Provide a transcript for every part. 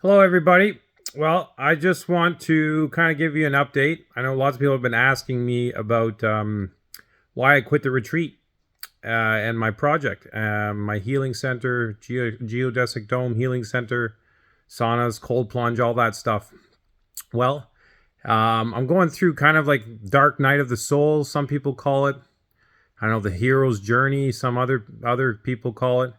Hello, everybody. Well, I just want to kind of give you an update. I know lots of people have been asking me about why I quit the retreat and my project, my healing center, geodesic dome healing center, saunas, cold plunge, all that stuff. Well, I'm going through kind of like dark night of the soul. Some people call it. I know the hero's journey. Some other people call it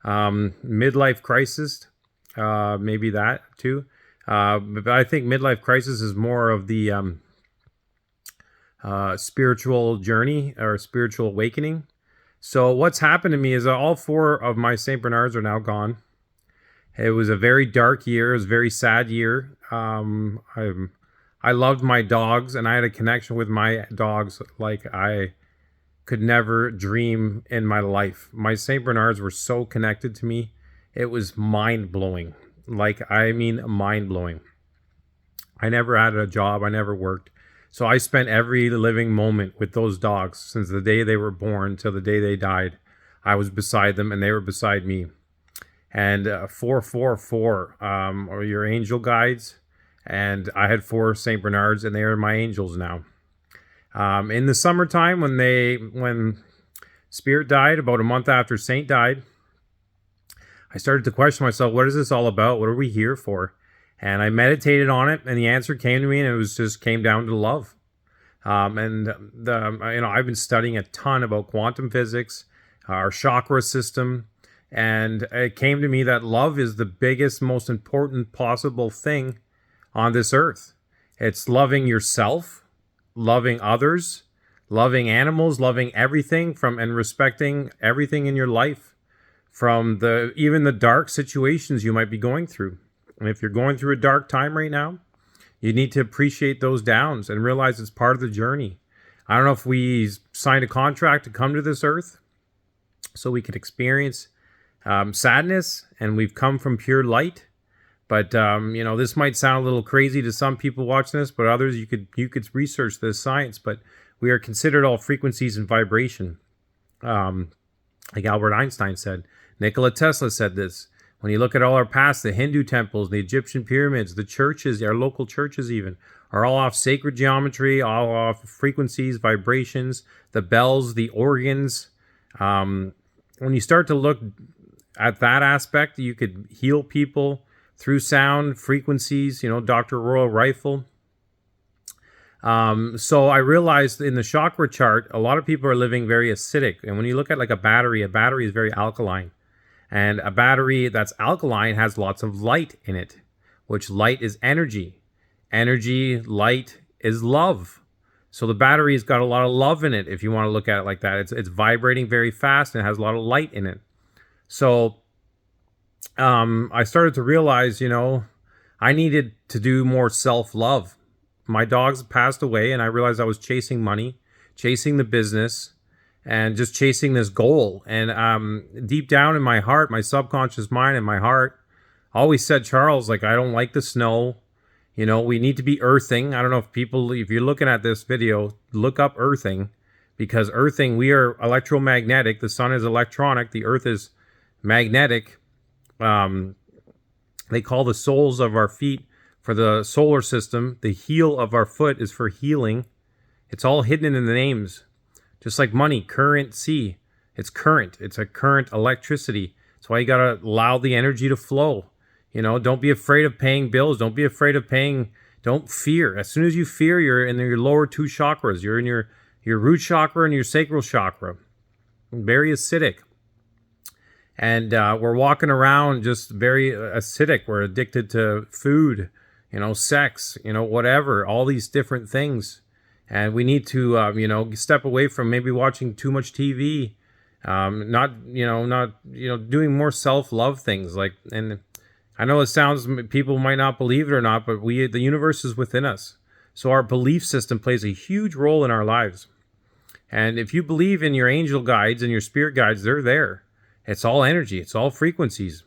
midlife crisis. Maybe that too. But I think midlife crisis is more of the spiritual journey or spiritual awakening. So what's happened to me is all four of my St. Bernards are now gone. It was a very dark year. It was a very sad year. I loved my dogs, and I had a connection with my dogs like I could never dream in my life. My St. Bernards were so connected to me. It was mind-blowing. I mean mind-blowing. I never had a job. I never worked. So I spent every living moment with those dogs since the day they were born till the day they died. I was beside them and they were beside me. And 444 are your angel guides. And I had four St. Bernards and they are my angels now. In the summertime when Spirit died, about a month after Saint died, I started to question myself, what is this all about? What are we here for? And I meditated on it, and the answer came to me, and it was just came down to love. I've been studying a ton about quantum physics, our chakra system, and it came to me that love is the biggest, most important possible thing on this earth. It's loving yourself, loving others, loving animals, loving everything and respecting everything in your life. From even the dark situations you might be going through. And if you're going through a dark time right now, you need to appreciate those downs and realize it's part of the journey. I don't know if we signed a contract to come to this earth so we could experience sadness, and we've come from pure light. But this might sound a little crazy to some people watching this, but others you could research this science. But we are considered all frequencies and vibration, like Albert Einstein said. Nikola Tesla said this. When you look at all our past, the Hindu temples, the Egyptian pyramids, the churches, our local churches even, are all off sacred geometry, all off frequencies, vibrations, the bells, the organs. When you start to look at that aspect, you could heal people through sound, frequencies, Dr. Royal Rifle. So I realized in the chakra chart, a lot of people are living very acidic. And when you look at like a battery is very alkaline. And a battery that's alkaline has lots of light in it, which light is energy. Energy, light is love. So the battery's got a lot of love in it, if you want to look at it like that. It's vibrating very fast and it has a lot of light in it. So I started to realize, I needed to do more self-love. My dogs passed away and I realized I was chasing money, chasing the business, and just chasing this goal. And deep down in my heart, my subconscious mind and my heart always said, Charles, I don't like the snow. We need to be earthing. I don't know if you're looking at this video, look up earthing, because earthing, we are electromagnetic. The sun is electronic. The earth is magnetic. They call the soles of our feet for the solar system. The heel of our foot is for healing. It's all hidden in the names. Just like money, currency. It's current. It's a current electricity. That's why you got to allow the energy to flow. Don't be afraid of paying bills. Don't be afraid of don't fear. As soon as you fear, you're in your lower two chakras. You're in your root chakra and your sacral chakra. Very acidic. And we're walking around just very acidic. We're addicted to food, sex, whatever, all these different things. And we need to, step away from maybe watching too much TV, not doing more self-love things. And I know people might not believe it or not, but the universe is within us. So our belief system plays a huge role in our lives. And if you believe in your angel guides and your spirit guides, they're there. It's all energy. It's all frequencies.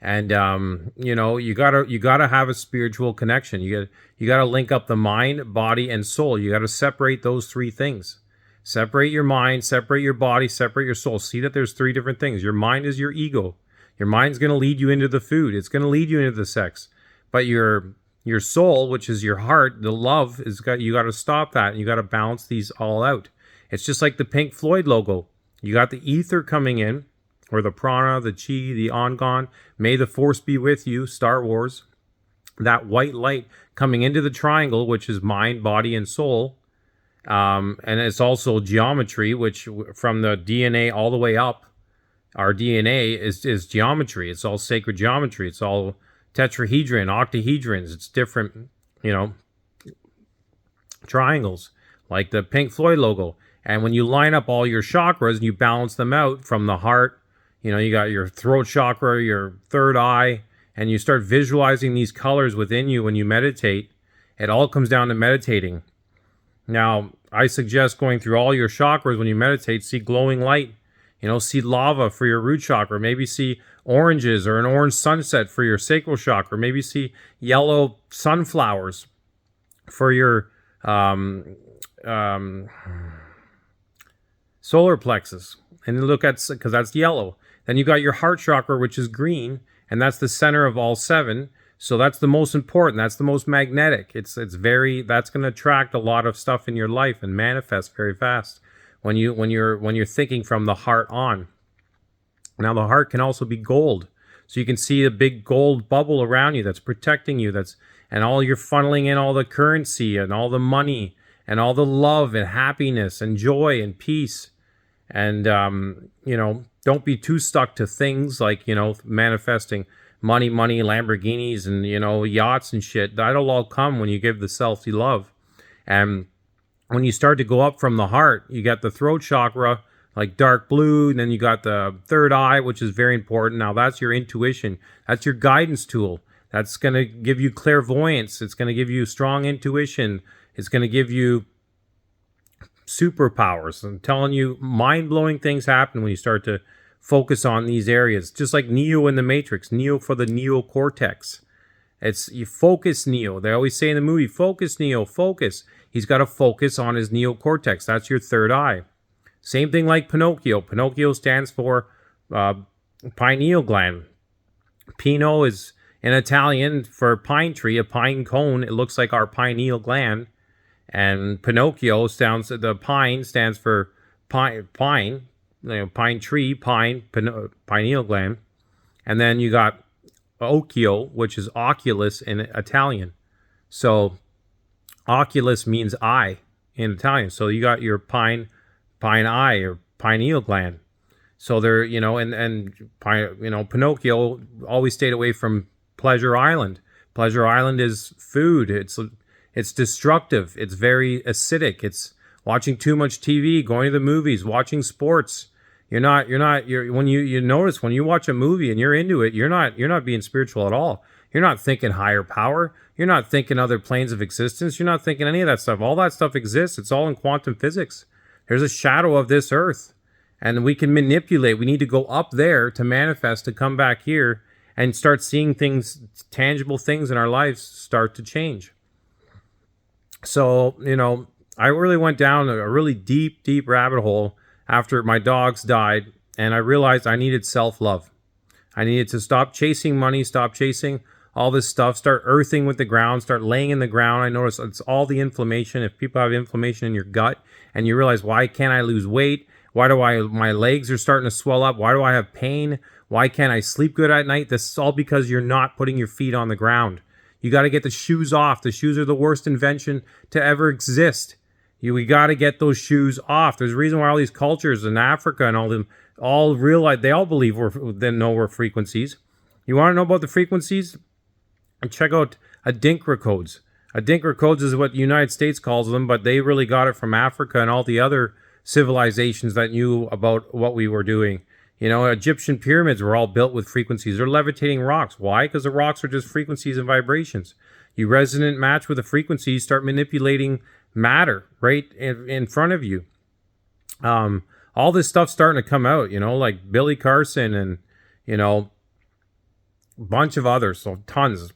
And you gotta have a spiritual connection. You gotta link up the mind, body, and soul. You gotta separate those three things. Separate your mind, separate your body, separate your soul. See that there's three different things. Your mind is your ego. Your mind's going to lead you into the food. It's going to lead you into the sex. But your soul, which is your heart, the love, you got to stop that. You got to balance these all out. It's just like the Pink Floyd logo. You got the ether coming in, or the prana, the chi, the ongon. May the force be with you, Star Wars. That white light coming into the triangle, which is mind, body, and soul. And it's also geometry, which from the DNA all the way up, our DNA is geometry. It's all sacred geometry. It's all tetrahedron, octahedrons. It's different, triangles, like the Pink Floyd logo. And when you line up all your chakras and you balance them out from the heart, you got your throat chakra, your third eye, and you start visualizing these colors within you when you meditate, it all comes down to meditating. Now, I suggest going through all your chakras when you meditate, see glowing light, see lava for your root chakra, maybe see oranges or an orange sunset for your sacral chakra, maybe see yellow sunflowers for your solar plexus. And look at, because that's yellow. Then you got your heart chakra, which is green, and that's the center of all 7. So that's the most important. That's the most magnetic. That's going to attract a lot of stuff in your life and manifest very fast when you're thinking from the heart on. Now the heart can also be gold. So you can see a big gold bubble around you that's protecting you. And all you're funneling in all the currency and all the money and all the love and happiness and joy and peace. And don't be too stuck to things like, manifesting money, Lamborghinis and, yachts and shit. That'll all come when you give the self you love. And when you start to go up from the heart, you got the throat chakra, like dark blue, and then you got the third eye, which is very important. Now that's your intuition. That's your guidance tool. That's going to give you clairvoyance. It's going to give you strong intuition. It's going to give you superpowers. I'm telling you, mind-blowing things happen when you start to focus on these areas. Just like Neo in the Matrix, Neo for the neocortex. You focus Neo. They always say in the movie, focus Neo, focus. He's got to focus on his neocortex. That's your third eye. Same thing like Pinocchio. Pinocchio stands for pineal gland. Pino is in Italian for pine tree, a pine cone. It looks like our pineal gland. And Pinocchio the pine stands for pine, pine tree, pineal gland. And then you got occhio, which is oculus in Italian. So oculus means eye in Italian. So you got your pine eye or pineal gland. So they're, Pinocchio always stayed away from Pleasure Island. Pleasure Island is food. It's destructive. It's very acidic. It's watching too much TV, going to the movies, watching sports. When you notice when you watch a movie and you're into it, you're not being spiritual at all. You're not thinking higher power. You're not thinking other planes of existence. You're not thinking any of that stuff. All that stuff exists. It's all in quantum physics. There's a shadow of this earth, and we can manipulate. We need to go up there to manifest, to come back here and start seeing things, tangible things in our lives start to change. So, I really went down a really deep, deep rabbit hole after my dogs died, and I realized I needed self-love. I needed to stop chasing money, stop chasing all this stuff, start earthing with the ground, start laying in the ground. I noticed it's all the inflammation. If people have inflammation in your gut and you realize, why can't I lose weight? My legs are starting to swell up? Why do I have pain? Why can't I sleep good at night? This is all because you're not putting your feet on the ground. You got to get the shoes off. The shoes are the worst invention to ever exist. We got to get those shoes off. There's a reason why all these cultures in Africa and all them all realize, they all believe we're frequencies. You want to know about the frequencies? Check out Adinkra codes. Adinkra codes is what the United States calls them, but they really got it from Africa and all the other civilizations that knew about what we were doing. Egyptian pyramids were all built with frequencies. They're levitating rocks. Why? Because the rocks are just frequencies and vibrations. You resonant match with the frequencies, start manipulating matter right in front of you. All this stuff's starting to come out, like Billy Carson and, a bunch of others, so tons.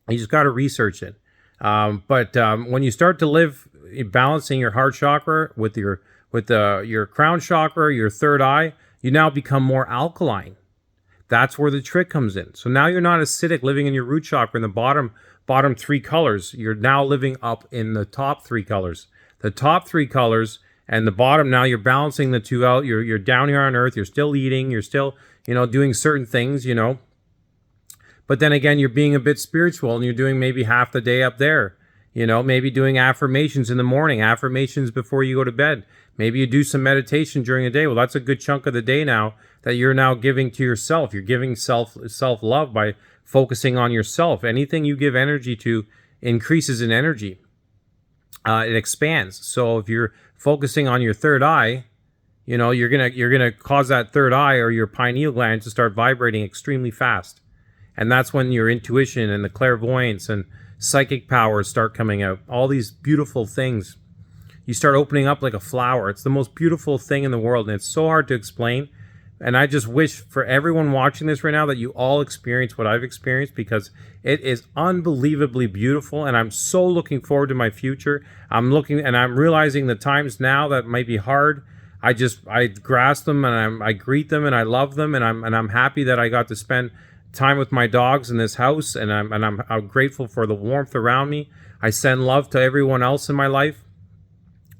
You just got to research it. But when you start to live balancing your heart chakra with your crown chakra, your third eye, you now become more alkaline. That's where the trick comes in. So now you're not acidic living in your root chakra in the bottom three colors. You're now living up in the top three colors. The top three colors and the bottom, now you're balancing the two out. You're down here on earth. You're still eating. You're still, doing certain things, But then again, you're being a bit spiritual and you're doing maybe half the day up there. Maybe doing affirmations in the morning, affirmations before you go to bed. Maybe you do some meditation during the day. Well, that's a good chunk of the day now that you're now giving to yourself. You're giving self-love by focusing on yourself. Anything you give energy to increases in energy. It expands. So if you're focusing on your third eye, you're gonna cause that third eye or your pineal gland to start vibrating extremely fast. And that's when your intuition and the clairvoyance and psychic powers start coming out. All these beautiful things. You start opening up like a flower. It's the most beautiful thing in the world, and it's so hard to explain. And I just wish for everyone watching this right now that you all experience what I've experienced, because it is unbelievably beautiful, and I'm so looking forward to my future. I'm realizing the times now that might be hard. I grasp them and I greet them and I love them, and I'm happy that I got to spend time with my dogs in this house, and I'm grateful for the warmth around me. I send love to everyone else in my life.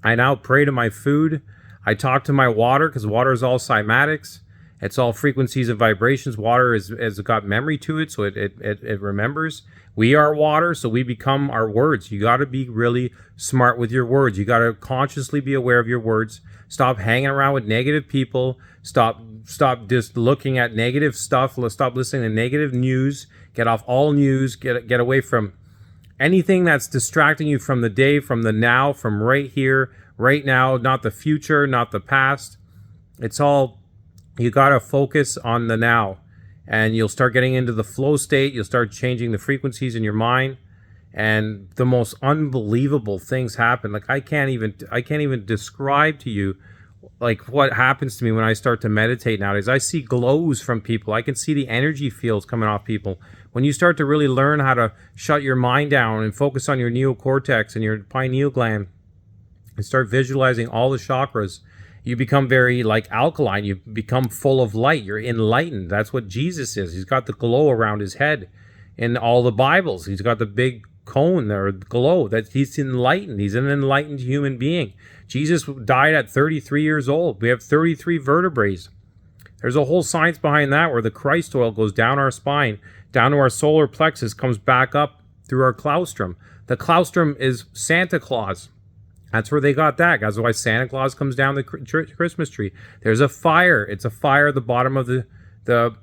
I now pray to my food. I talk to my water, because water is all cymatics. It's all frequencies and vibrations. Water has got memory to it, so it remembers. We are water, so we become our words. You got to be really smart with your words. You got to consciously be aware of your words. Stop hanging around with negative people. Stop just looking at negative stuff. Stop listening to negative news. Get off all news. Get away from anything that's distracting you from the day, from the now, from right here, right now, not the future, not the past. It's all, you got to focus on the now, and you'll start getting into the flow state. You'll start changing the frequencies in your mind, and the most unbelievable things happen. Like I can't even describe to you like what happens to me when I start to meditate nowadays. I see glows from people. I can see the energy fields coming off people. When you start to really learn how to shut your mind down and focus on your neocortex and your pineal gland and start visualizing all the chakras, you become very like alkaline. You become full of light. You're enlightened. That's what Jesus is. He's got the glow around his head in all the Bibles. He's got the big cone or glow, that he's enlightened. He's an enlightened human being. Jesus died at 33 years old. We have 33 vertebrae. There's a whole science behind that, where the Christ oil goes down our spine, down to our solar plexus, comes back up through our claustrum. The claustrum is Santa Claus. That's where they got that. That's why Santa Claus comes down the Christmas tree. There's a fire. It's a fire at the bottom of the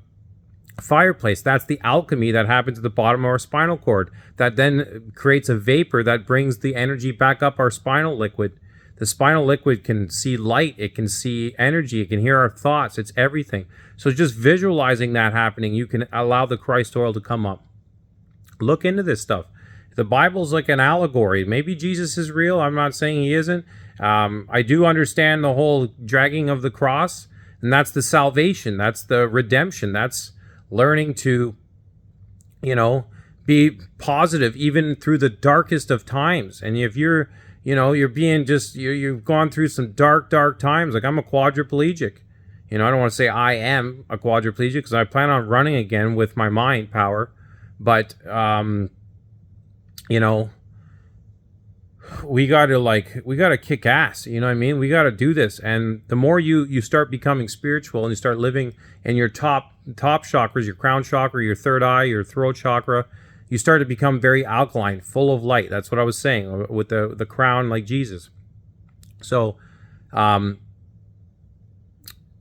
fireplace. That's the alchemy that happens at the bottom of our spinal cord, that then creates a vapor that brings the energy back up our spinal liquid. The spinal liquid can see light, it can see energy, it can hear our thoughts, it's everything. So just visualizing that happening, you can allow the Christ oil to come up. Look into this stuff. The Bible's like an allegory. Maybe Jesus is real. I'm not saying he isn't. I do understand the whole dragging of the cross, and that's the salvation. That's the redemption. That's learning to, be positive even through the darkest of times. And if you're you've gone through some dark times. Like I'm a quadriplegic. I don't want to say I am a quadriplegic, because I plan on running again with my mind power. But, we got to kick ass. You know what I mean? We got to do this. And the more you start becoming spiritual and you start living in your top chakras, your crown chakra, your third eye, your throat chakra, you start to become very alkaline, full of light. That's what I was saying with the crown, like Jesus. So,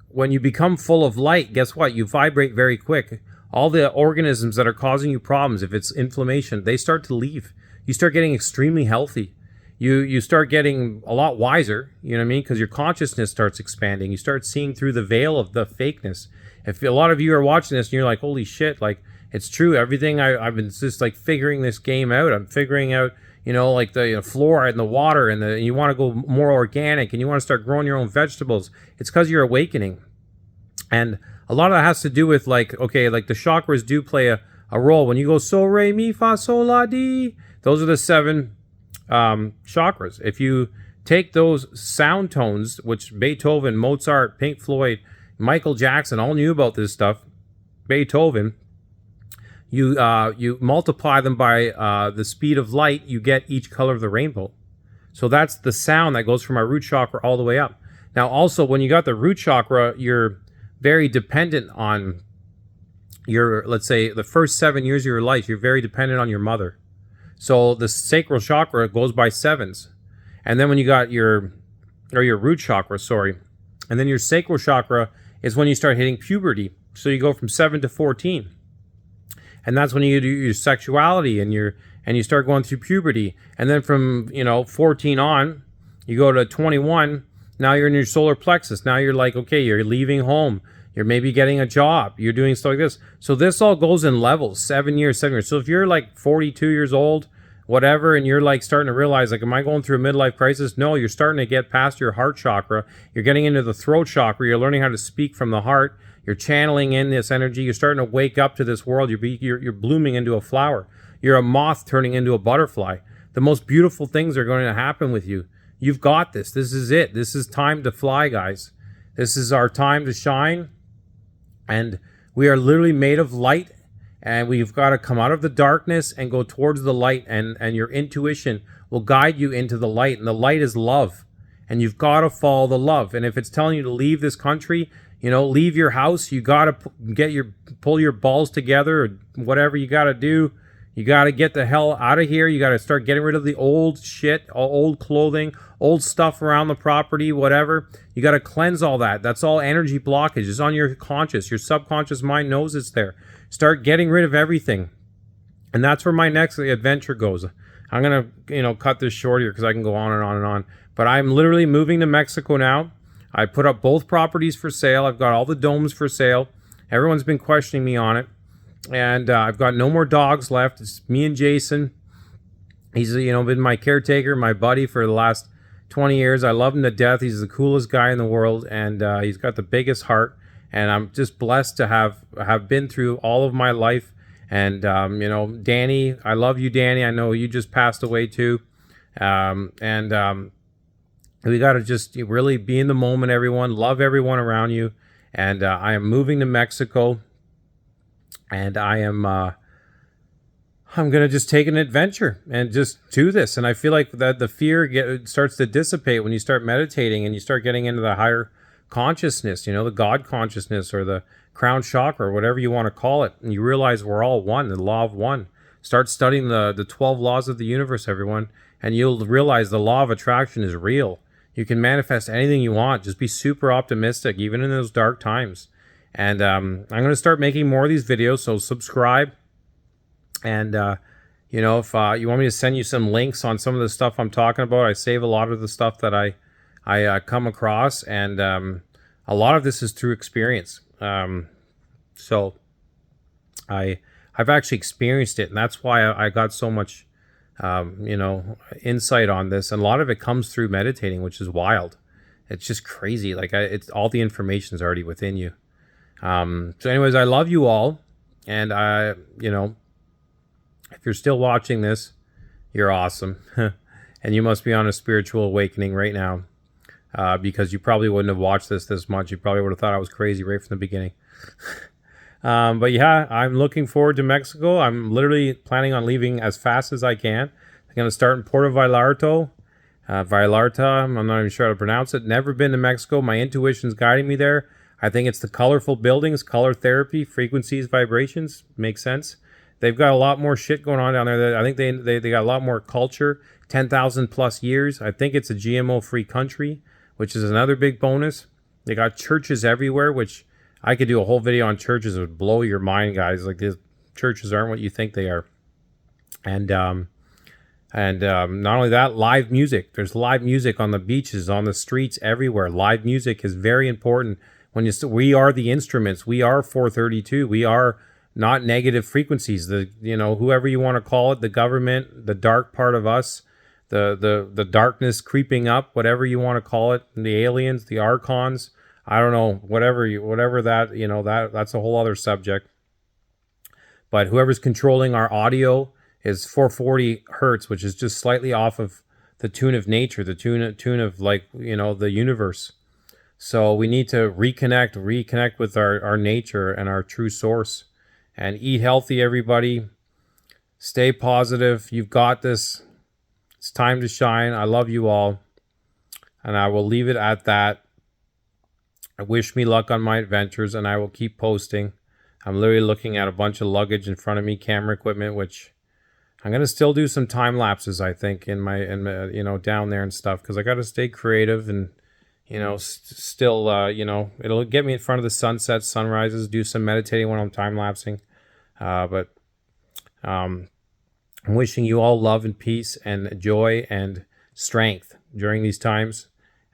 when you become full of light, guess what? You vibrate very quick. All the organisms that are causing you problems, if it's inflammation, they start to leave. You start getting extremely healthy. You start getting a lot wiser, you know what I mean? Because your consciousness starts expanding. You start seeing through the veil of the fakeness. If a lot of you are watching this and you're like, holy shit, like, it's true. Everything I've been just like figuring this game out. I'm figuring out, like the fluoride and the water, and you want to go more organic, and you want to start growing your own vegetables. It's because you're awakening. And a lot of that has to do with like the chakras do play a role. When you go so, re, mi, fa, sol, la, di, those are the 7 chakras. If you take those sound tones, which Beethoven, Mozart, Pink Floyd, Michael Jackson all knew about this stuff, Beethoven, you multiply them by the speed of light, you get each color of the rainbow. So that's the sound that goes from our root chakra all the way up. Now, also, when you got the root chakra, you're very dependent on your, let's say, the first 7 years of your life, you're very dependent on your mother. So the sacral chakra goes by sevens. And then when you got your root chakra, sorry, and then your sacral chakra is when you start hitting puberty. So you go from 7 to 14. And that's when you do your sexuality and you start going through puberty. And then from, 14 on, you go to 21. Now you're in your solar plexus. Now you're like, okay, you're leaving home. You're maybe getting a job. You're doing stuff like this. So this all goes in levels, 7 years, 7 years. So if you're like 42 years old, whatever, and you're like starting to realize, like, am I going through a midlife crisis? No, you're starting to get past your heart chakra. You're getting into the throat chakra. You're learning how to speak from the heart. You're channeling in this energy. You're starting to wake up to this world. You're blooming into a flower. You're a moth turning into a butterfly. The most beautiful things are going to happen with you. You've got this. This is it. This is time to fly, guys. This is our time to shine. And we are literally made of light. And we've got to come out of the darkness and go towards the light. And your intuition will guide you into the light. And the light is love. And you've got to follow the love. And if it's telling you to leave this country, leave your house, you got to pull your balls together, or whatever you got to do. You got to get the hell out of here. You got to start getting rid of the old shit, old clothing, old stuff around the property, whatever. You got to cleanse all that. That's all energy blockage. It's on your conscious. Your subconscious mind knows it's there. Start getting rid of everything. And that's where my next adventure goes. I'm going to, cut this short here because I can go on and on and on. But I'm literally moving to Mexico now. I put up both properties for sale. I've got all the domes for sale. Everyone's been questioning me on it. And I've got no more dogs left. It's me and Jason. He's, been my caretaker, my buddy for the last 20 years. I love him to death. He's the coolest guy in the world. And he's got the biggest heart. And I'm just blessed to have been through all of my life. And, Danny, I love you, Danny. I know you just passed away too. We got to just really be in the moment, everyone. Love everyone around you. And I am moving to Mexico. And I'm going to just take an adventure and just do this. And I feel like that the fear starts to dissipate when you start meditating and you start getting into the higher consciousness, the God consciousness or the crown chakra or whatever you want to call it. And you realize we're all one, the law of one. Start studying the 12 laws of the universe, everyone. And you'll realize the law of attraction is real. You can manifest anything you want. Just be super optimistic, even in those dark times. And I'm going to start making more of these videos, so subscribe. And, if you want me to send you some links on some of the stuff I'm talking about, I save a lot of the stuff that I come across. And a lot of this is through experience. So I've actually experienced it. And that's why I got so much, insight on this. And a lot of it comes through meditating, which is wild. It's just crazy. Like it's all the information is already within you. So anyways, I love you all. And if you're still watching this, you're awesome. And you must be on a spiritual awakening right now. Because you probably wouldn't have watched this much. You probably would have thought I was crazy right from the beginning. But yeah, I'm looking forward to Mexico. I'm literally planning on leaving as fast as I can. I'm going to start in Puerto Vallarta. I'm not even sure how to pronounce it. Never been to Mexico. My intuition's guiding me there. I think it's the colorful buildings, color therapy, frequencies, vibrations. Makes sense. They've got a lot more shit going on down there. I think they got a lot more culture, 10,000 plus years. I think it's a GMO-free country, which is another big bonus. They got churches everywhere, which I could do a whole video on churches. It would blow your mind, guys. Like, these churches aren't what you think they are. And not only that, live music. There's live music on the beaches, on the streets, everywhere. Live music is very important. We are the instruments. We are 432. We are not negative frequencies. Whoever you want to call it, the government, the dark part of us, the darkness creeping up, whatever you want to call it, the aliens, the archons, I don't know, whatever that's a whole other subject. But whoever's controlling our audio is 440 hertz, which is just slightly off of the tune of nature, the tune of the universe. So we need to reconnect with our nature and our true source, and eat healthy, everybody. Stay positive. You've got this. It's time to shine. I love you all. And I will leave it at that. I wish me luck on my adventures, and I will keep posting. I'm literally looking at a bunch of luggage in front of me, camera equipment, which I'm gonna still do some time lapses. I think in my down there and stuff, because I got to stay creative and still it'll get me in front of the sunsets, sunrises. Do some meditating when I'm time lapsing. But I'm wishing you all love and peace and joy and strength during these times.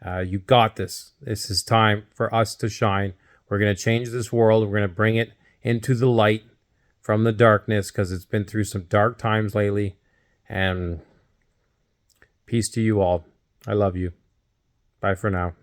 You got this. This is time for us to shine. We're going to change this world. We're going to bring it into the light from the darkness, because it's been through some dark times lately. And peace to you all. I love you. Bye for now.